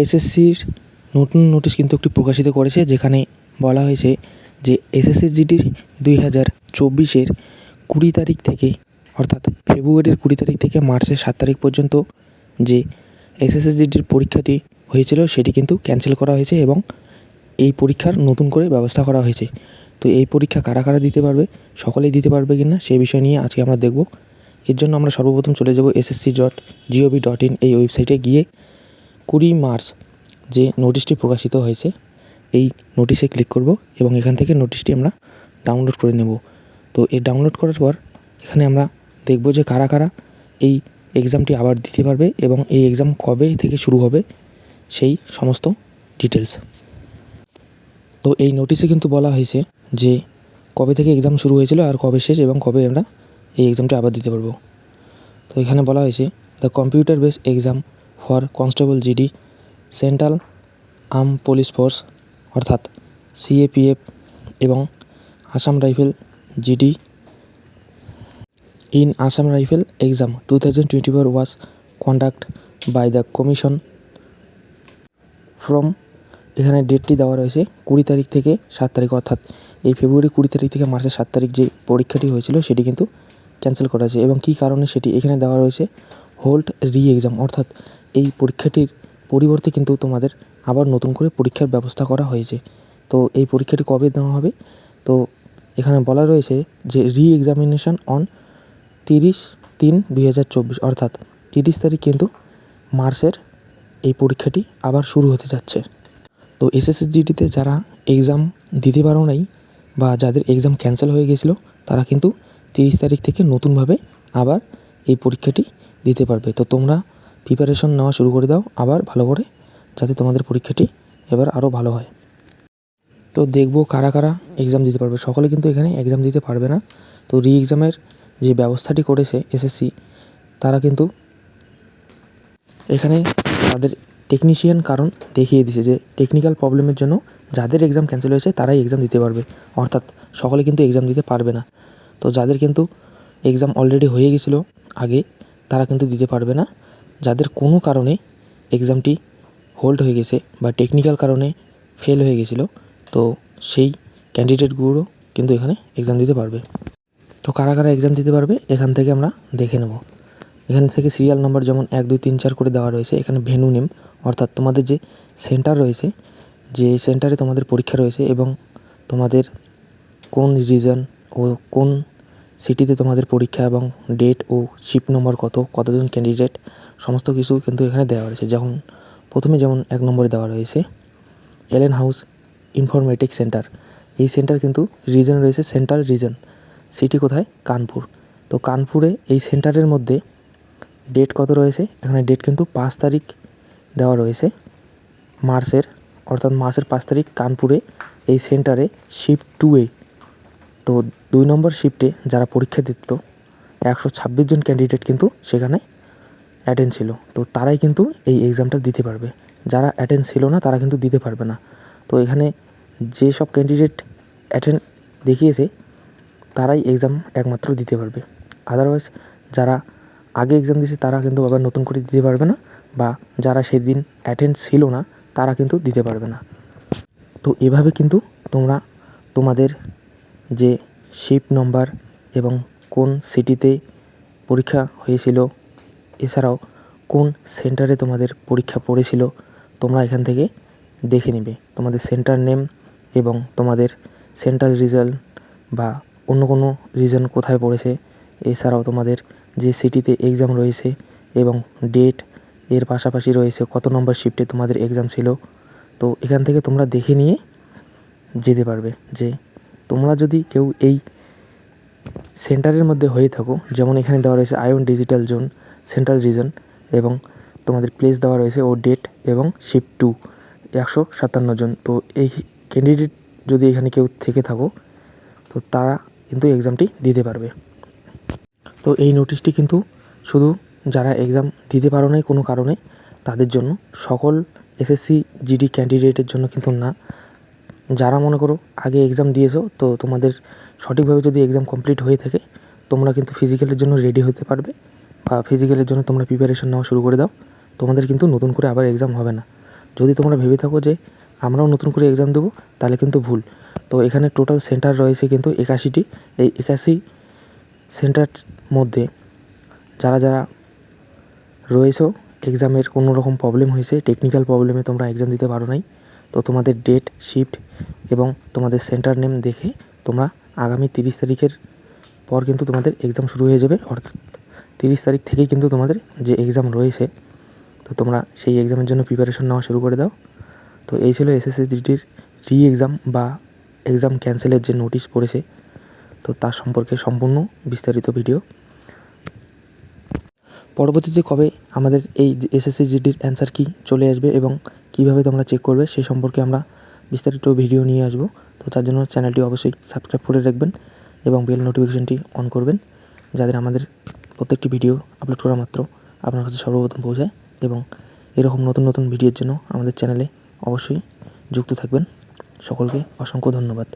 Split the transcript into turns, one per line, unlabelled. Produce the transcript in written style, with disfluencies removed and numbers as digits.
এসএসসির নতুন নোটিশ কিন্তু একটি প্রকাশিত করেছে, যেখানে বলা হয়েছে যে এসএসসি জিডির 2024-এর 20 তারিখ থেকে, অর্থাৎ ফেব্রুয়ারির 20 তারিখ থেকে মার্চের 7 তারিখ পর্যন্ত যে এসএসসি জিডির পরীক্ষাটি হয়েছিল সেটি কিন্তু ক্যান্সেল করা হয়েছে এবং এই পরীক্ষার নতুন করে ব্যবস্থা করা হয়েছে। তো এই পরীক্ষা কারা কারা দিতে পারবে, সকলেই দিতে পারবে কিনা সেই বিষয় নিয়ে আজকে আমরা দেখব। এর জন্য আমরা সর্বপ্রথম চলে যাব ssc.gov.in এই ওয়েবসাইটে গিয়ে 20 মার্চ যে নোটিশটি প্রকাশিত হয়েছে এই নোটিশে ক্লিক করব এবং এখান থেকে নোটিশটি আমরা ডাউনলোড করে নেব। তো এই ডাউনলোড করার পর এখানে আমরা দেখব যে কারা কারা এই এক্সামটি আবার দিতে পারবে এবং এই এক্সাম কবে থেকে শুরু হবে সেই সমস্ত ডিটেলস। তো এই নোটিশে কিন্তু বলা হয়েছে যে কবে থেকে এক্সাম শুরু হয়েছিল আর কবে শেষ এবং কবে আমরা এই এক্সামটি আবার দিতে পারবো। তো এখানে বলা হয়েছে the computer base exam for constable GD central arm police force অর্থাৎ সিএপিএফ এবং Assam rifle GD in Assam rifle exam 2024 was conduct by the commission from, এখানে ডেটটি দেওয়া রয়েছে 20 তারিখ থেকে 7 তারিখ, অর্থাৎ এই ফেব্রুয়ারি 20 তারিখ থেকে মার্চের 7 তারিখ যে পরীক্ষাটি হয়েছিল সেটি কিন্তু ক্যান্সেল করা হয়েছে এবং কী কারণে সেটি এখানে দেওয়া রয়েছে হোল্ড রি এক্সাম, অর্থাৎ এই পরীক্ষাটির পরিবর্তে কিন্তু তোমাদের আবার নতুন করে পরীক্ষার ব্যবস্থা করা হয়েছে। তো এই পরীক্ষাটি কবে দেওয়া হবে, তো এখানে বলা রয়েছে যে রি এক্সামিনেশন অন 30/3/2024, অর্থাৎ 30 তারিখ কিন্তু মার্চের এই পরীক্ষাটি আবার শুরু হতে যাচ্ছে। তো এসএসসি জিডিতে যারা এক্সাম দিতে পারো নাই বা যাদের এক্সাম ক্যান্সেল হয়ে গেছিলো তারা কিন্তু 30 তারিখ থেকে নতুনভাবে আবার এই পরীক্ষাটি দিতে পারবে। তো তোমরা প্রিপারেশন নেওয়া শুরু করে দাও আবার ভালো করে, যাতে তোমাদের পরীক্ষাটি এবার আরও ভালো হয়। তো দেখবো কারা কারা এক্সাম দিতে পারবে। সকলে কিন্তু এখানে এক্সাম দিতে পারবে না। তো রি এক্সামের যে ব্যবস্থাটি করেছে এসএসসি, তারা কিন্তু এখানে তাদের টেকনিশিয়ান কারণ দেখিয়ে দিয়েছে যে টেকনিক্যাল প্রবলেমের জন্য যাদের এক্সাম ক্যান্সেল হয়েছে তারাই এক্সাম দিতে পারবে, অর্থাৎ সকলে কিন্তু এক্সাম দিতে পারবে না। তো যাদের কিন্তু এক্সাম অলরেডি হয়ে গেছিলো আগে তারা কিন্তু দিতে পারবে না। যাদের কোনো কারণে এক্সামটি হোল্ড হয়ে গেছে বা টেকনিক্যাল কারণে ফেল হয়ে গেছিলো, তো সেই ক্যান্ডিডেটগুলো কিন্তু এখানে এক্সাম দিতে পারবে। তো কারা কারা এক্সাম দিতে পারবে এখান থেকে আমরা দেখে নেব। এখান থেকে সিরিয়াল নাম্বার যেমন 1 2 3 4 করে দেওয়া রয়েছে। এখানে ভেন্যু নেম, অর্থাৎ তোমাদের যে সেন্টার রয়েছে, যে সেন্টারে তোমাদের পরীক্ষা রয়েছে এবং তোমাদের কোন রিজন ও কোন সিটিতে তোমাদের পরীক্ষা এবং ডেট ও শিফট নম্বর কতজন ক্যান্ডিডেট, সমস্ত কিছু কিন্তু এখানে দেওয়া রয়েছে। প্রথমে যেমন 1 নম্বরে দেওয়া রয়েছে এলেন হাউস ইনফরমেটিক সেন্টার। এই সেন্টার কিন্তু রিজন রয়েছে সেন্ট্রাল রিজন, সিটি কোথায়, কানপুর। তো কানপুরে এই সেন্টারের মধ্যে ডেট কত রয়েছে, এখানে ডেট কিন্তু 5 তারিখ দেওয়া রয়েছে মার্চের, অর্থাৎ মার্চের 5 তারিখ কানপুরে এই সেন্টারে শিফট 2-এ। তো 2 নম্বর শিফটে যারা পরীক্ষা দিত 126 জন ক্যান্ডিডেট কিন্তু সেখানে অ্যাটেন্ড ছিল। তো তারাই কিন্তু এই এক্সামটা দিতে পারবে, যারা অ্যাটেন্ড ছিল না তারা কিন্তু দিতে পারবে না। তো এখানে যেসব ক্যান্ডিডেট অ্যাটেন্ড দেখিয়েছে তারাই এক্সাম একমাত্র দিতে পারবে। আদারওয়াইজ যারা আগে এক্সাম দিয়েছে তারা কিন্তু আবার নতুন করে দিতে পারবে না, বা যারা সেদিন অ্যাটেন্ড ছিল না তারা কিন্তু দিতে পারবে না। তো এভাবে কিন্তু তোমরা তোমাদের যে শিফট নম্বর এবং কোন সিটিতে পরীক্ষা হয়েছিল, এছাড়াও কোন সেন্টারে তোমাদের পরীক্ষা পড়েছিল, তোমরা এখান থেকে দেখে নেবে তোমাদের সেন্টার নেম এবং তোমাদের সেন্ট্রাল রিজাল্ট বা অন্য কোনো রিজন কোথায় পড়েছে, এছাড়াও তোমাদের যে সিটিতে এক্সাম রয়েছে এবং ডেট, এর পাশাপাশি রয়েছে কত নম্বর শিফটে তোমাদের এক্সাম ছিল। তো এখান থেকে তোমরা দেখে নিয়ে যেতে পারবে। যে তোমরা যদি কেউ এই সেন্টারের মধ্যে হয়ে থাকো, যেমন এখানে দেওয়া রয়েছে ion digital zone central reason এবং তোমাদের প্লেস দেওয়া রয়েছে ও ডেট এবং শিফট 2 157 জন। তো এই ক্যান্ডিডেট যদি এখানে কেউ থেকে থাকো তো তারা কিন্তু এক্সামটি দিতে পারবে। তো এই নোটিশটি কিন্তু শুধু যারা এক্সাম দিতে পারো নাই কোনো কারণে তাদের জন্য, সকল এসএসসি জিডি ক্যান্ডিডেটের জন্য কিন্তু না। যারা মনে করো আগে এক্সাম দিয়েছো, তো তোমাদের সঠিকভাবে যদি এক্সাম কমপ্লিট হয়ে থাকে তোমরা কিন্তু ফিজিক্যালের জন্য রেডি হতে পারবে, বা ফিজিক্যালের জন্য তোমরা প্রিপারেশন নেওয়া শুরু করে দাও, তোমাদের কিন্তু নতুন করে আবার এক্সাম হবে না। যদি তোমরা ভেবে থাকো যে আমরাও নতুন করে এক্সাম দেবো, তাহলে কিন্তু ভুল। তো এখানে টোটাল সেন্টার রয়েছে কিন্তু 81টি। এই 81 সেন্টার মধ্যে যারা যারা রয়েছো, এক্সামের কোনো রকম প্রবলেম হয়েছে, টেকনিক্যাল প্রবলেমে তোমরা এক্সাম দিতে পারো নাই, তো তোমাদের ডেট, শিফট এবং তোমাদের সেন্টার নেম দেখে তোমরা আগামী 30 তারিখের পর কিন্তু তোমাদের এক্সাম শুরু হয়ে যাবে। অর্থাৎ 30 তারিখ থেকেই কিন্তু তোমাদের যে এক্সাম রয়েছে, তো তোমরা সেই এক্সামের জন্য প্রিপারেশন নেওয়া শুরু করে দাও। তো এই ছিল এসএসসি জিডির এক্সাম বা এক্সাম ক্যান্সেলের যে নোটিশ পড়েছে, তো তার সম্পর্কে সম্পূর্ণ বিস্তারিত ভিডিও। পরবর্তীতে কবে আমাদের এই এসএসসি জিডির অ্যান্সার কী চলে আসবে এবং কীভাবে তোমরা চেক করবে সে সম্পর্কে আমরা বিস্তারিত ভিডিও নিয়ে আসবো। তো তার জন্য চ্যানেলটি অবশ্যই সাবস্ক্রাইব করে রাখবেন এবং বেল নোটিফিকেশনটি অন করবেন, যাদের আমাদের প্রত্যেকটি ভিডিও আপলোড করা মাত্র আপনার কাছে সর্বপ্রথম পৌঁছায়। এবং এরকম নতুন নতুন ভিডিওর জন্য আমাদের চ্যানেলে অবশ্যই যুক্ত থাকবেন। সকলকে অসংখ্য ধন্যবাদ।